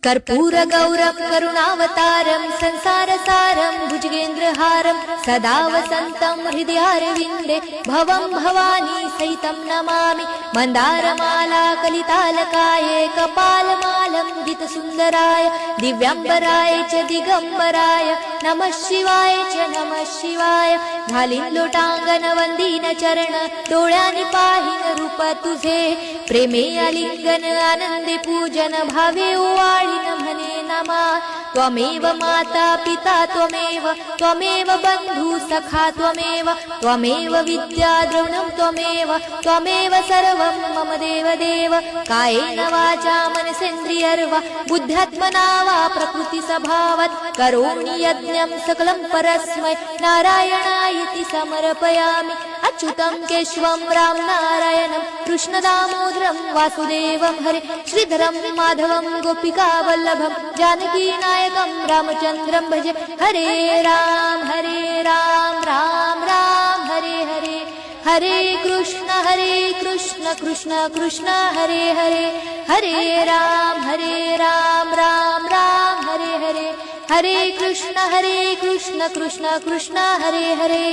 कर्पूरगौरं करुणावतारं संसारसारं भुजगेन्द्रहारं सदा वसन्तं हृदयारविन्दे भवं भवानी सहितं नमामि। मन्दारमाला कलितालकाये कपालमालं दितसुन्दराय दिव्याम्बराय च दिगम्बराय नमः शिवाय च नमः शिवाय। घालीन लोटांगण वंदीन चरण डोळ्यानी पाहीन रूप तुझे प्रेमे आलिंगन आनंदे पूजन भावे ओवाळीन म्हणे नमा। त्वमेव माता पिता त्वमेव बंधु सखा त्वमेव विद्या द्रविणं त्वमेव सर्वं मम देव कायेन वाचा मनसेन्द्रियर्वा बुद्ध्यात्मना वा प्रकृति स्वभावात् करोमि यज्ञं सकलं परस्मै नारायणायति समर्पयामि। अच्युतं केशवं राम नारायणं कृष्णदामोदरं वासुदेवं हरे श्रीधरं माधवं गोपिकावल्लभं जानकीनायकं रामचन्द्रं भजे। हरे राम राम राम हरे हरे हरे कृष्ण कृष्ण कृष्ण हरे हरे हरे राम राम राम हरे हरे हरे कृष्ण कृष्ण कृष्ण हरे हरे।